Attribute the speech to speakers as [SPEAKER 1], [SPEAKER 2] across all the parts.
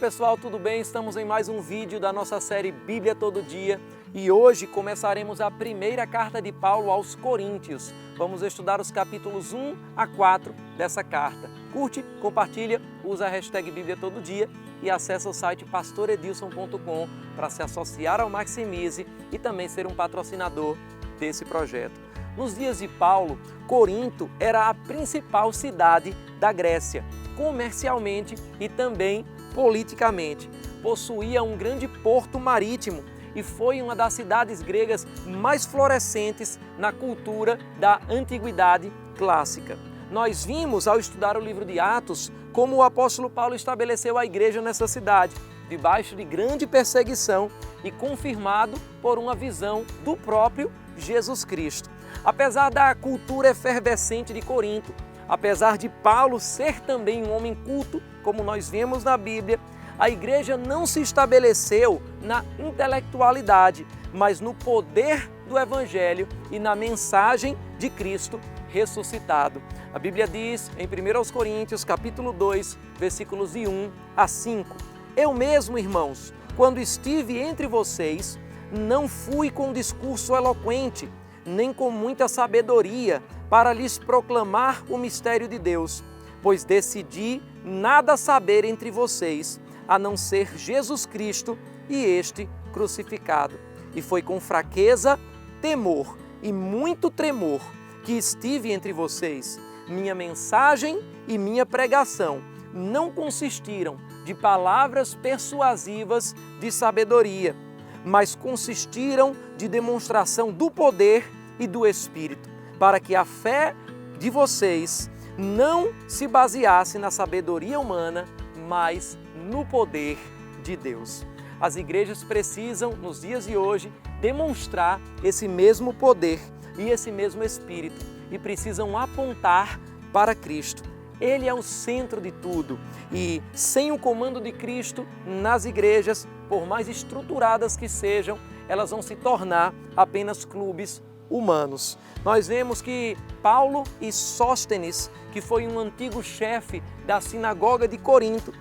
[SPEAKER 1] pessoal, tudo bem? Estamos em mais um vídeo da nossa série Bíblia Todo Dia e hoje começaremos a primeira carta de Paulo aos Coríntios. Vamos estudar os capítulos 1 a 4 dessa carta. Curte, compartilha, usa a hashtag Bíblia Todo Dia e acessa o site pastoredilson.com para se associar ao Maximize e também ser um patrocinador desse projeto. Nos dias de Paulo, Corinto era a principal cidade da Grécia, comercialmente e também politicamente. Possuía um grande porto marítimo e foi uma das cidades gregas mais florescentes na cultura da antiguidade clássica. Nós vimos, ao estudar o livro de Atos, como o apóstolo Paulo estabeleceu a igreja nessa cidade, debaixo de grande perseguição e confirmado por uma visão do próprio Jesus Cristo. Apesar da cultura efervescente de Corinto, apesar de Paulo ser também um homem culto, como nós vemos na Bíblia, a igreja não se estabeleceu na intelectualidade, mas no poder do Evangelho e na mensagem de Cristo ressuscitado. A Bíblia diz em 1 Coríntios, capítulo 2, versículos de 1 a 5. Eu mesmo, irmãos, quando estive entre vocês, não fui com discurso eloquente, nem com muita sabedoria, para lhes proclamar o mistério de Deus, pois decidi nada saber entre vocês, a não ser Jesus Cristo e este crucificado. E foi com fraqueza, temor e muito tremor que estive entre vocês. Minha mensagem e minha pregação não consistiram de palavras persuasivas de sabedoria, mas consistiram de demonstração do poder e do Espírito, para que a fé de vocês não se baseasse na sabedoria humana, mas no poder de Deus. As igrejas precisam, nos dias de hoje, demonstrar esse mesmo poder e esse mesmo Espírito e precisam apontar para Cristo. Ele é o centro de tudo e sem o comando de Cristo nas igrejas, por mais estruturadas que sejam, elas vão se tornar apenas clubes humanos. Nós vemos que Paulo e Sóstenes, que foi um antigo chefe da sinagoga de Corinto,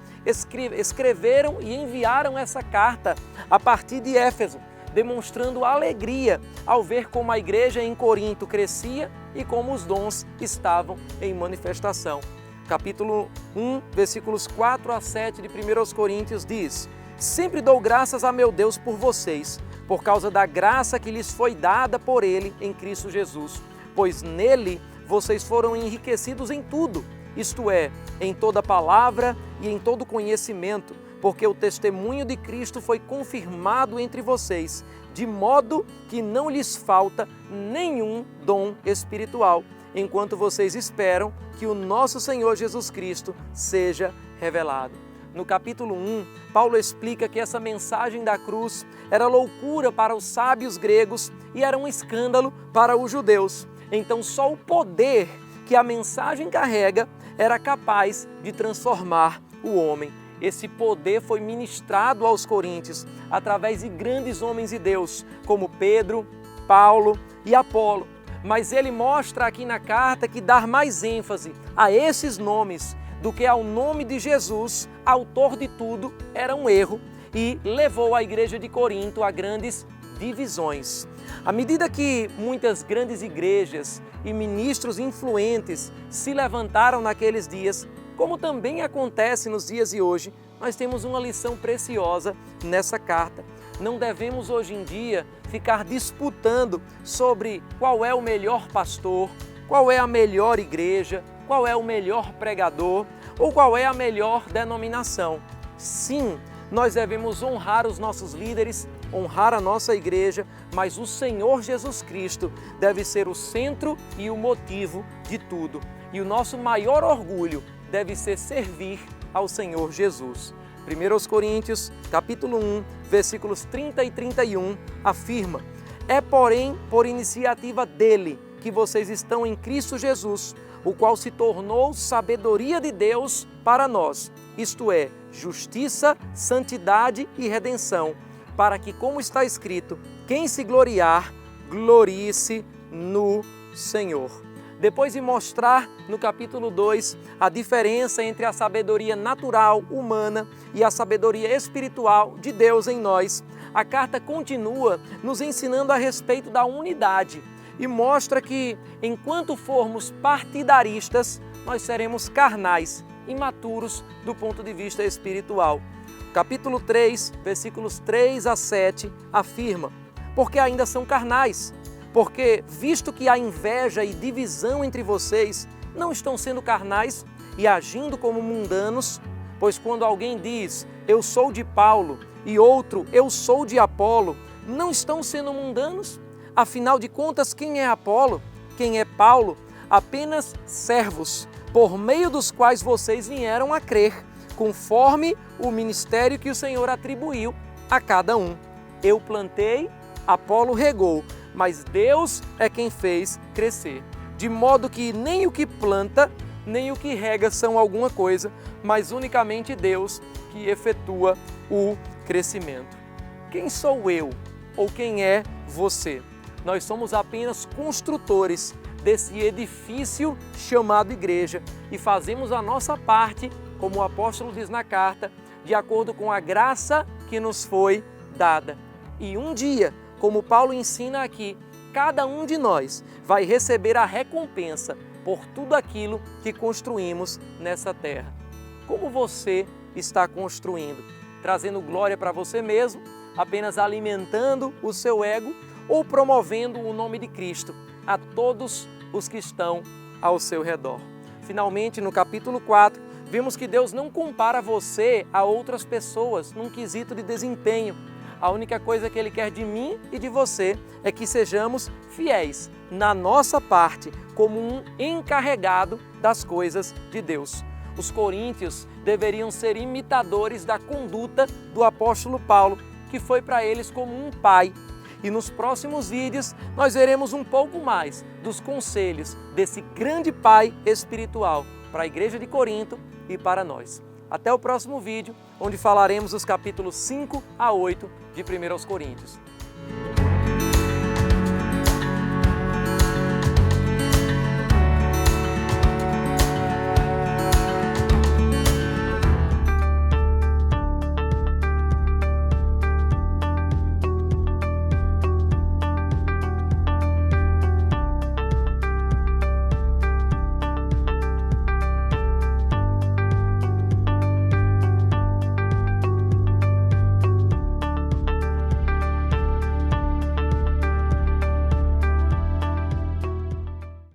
[SPEAKER 1] escreveram e enviaram essa carta a partir de Éfeso, demonstrando alegria ao ver como a igreja em Corinto crescia e como os dons estavam em manifestação. Capítulo 1, versículos 4 a 7 de 1 Coríntios diz: Sempre dou graças a meu Deus por vocês, por causa da graça que lhes foi dada por Ele em Cristo Jesus, pois nele vocês foram enriquecidos em tudo, isto é, em toda palavra e em todo conhecimento, porque o testemunho de Cristo foi confirmado entre vocês, de modo que não lhes falta nenhum dom espiritual, enquanto vocês esperam que o nosso Senhor Jesus Cristo seja revelado. No capítulo 1, Paulo explica que essa mensagem da cruz era loucura para os sábios gregos e era um escândalo para os judeus. Então só o poder que a mensagem carrega era capaz de transformar o homem. Esse poder foi ministrado aos coríntios através de grandes homens de Deus, como Pedro, Paulo e Apolo. Mas ele mostra aqui na carta que dar mais ênfase a esses nomes do que ao nome de Jesus, autor de tudo, era um erro e levou a igreja de Corinto a grandes divisões. À medida que muitas grandes igrejas e ministros influentes se levantaram naqueles dias, como também acontece nos dias de hoje, nós temos uma lição preciosa nessa carta. Não devemos hoje em dia ficar disputando sobre qual é o melhor pastor, qual é a melhor igreja, qual é o melhor pregador ou qual é a melhor denominação. Sim, nós devemos honrar os nossos líderes, honrar a nossa igreja, mas o Senhor Jesus Cristo deve ser o centro e o motivo de tudo. E o nosso maior orgulho deve ser servir ao Senhor Jesus. 1 Coríntios, capítulo 1, versículos 30 e 31, afirma: É, porém, por iniciativa dele que vocês estão em Cristo Jesus, o qual se tornou sabedoria de Deus para nós, isto é, justiça, santidade e redenção, para que, como está escrito, quem se gloriar, glorie-se no Senhor. depois de mostrar no capítulo 2 a diferença entre a sabedoria natural, humana e a sabedoria espiritual de Deus em nós, a carta continua nos ensinando a respeito da unidade e mostra que, enquanto formos partidaristas, nós seremos carnais, imaturos do ponto de vista espiritual. Capítulo 3, versículos 3 a 7, afirma: porque ainda são carnais, porque, visto que há inveja e divisão entre vocês, não estão sendo carnais e agindo como mundanos? Pois quando alguém diz, eu sou de Paulo, e outro, eu sou de Apolo, não estão sendo mundanos? Afinal de contas, quem é Apolo? Quem é Paulo? Apenas servos, por meio dos quais vocês vieram a crer, conforme o ministério que o Senhor atribuiu a cada um. Eu plantei, Apolo regou, mas Deus é quem fez crescer. De modo que nem o que planta, nem o que rega são alguma coisa, mas unicamente Deus que efetua o crescimento. Quem sou eu ou quem é você? Nós somos apenas construtores desse edifício chamado igreja e fazemos a nossa parte, como o apóstolo diz na carta, de acordo com a graça que nos foi dada. E um dia, como Paulo ensina aqui, cada um de nós vai receber a recompensa por tudo aquilo que construímos nessa terra. Como você está construindo? Trazendo glória para você mesmo, apenas alimentando o seu ego ou promovendo o nome de Cristo a todos os que estão ao seu redor? Finalmente, no capítulo 4, vimos que Deus não compara você a outras pessoas num quesito de desempenho. A única coisa que Ele quer de mim e de você é que sejamos fiéis na nossa parte, como um encarregado das coisas de Deus. Os coríntios deveriam ser imitadores da conduta do apóstolo Paulo, que foi para eles como um pai. E nos próximos vídeos nós veremos um pouco mais dos conselhos desse grande pai espiritual para a igreja de Corinto e para nós. Até o próximo vídeo, onde falaremos os capítulos 5 a 8 de 1 aos Coríntios.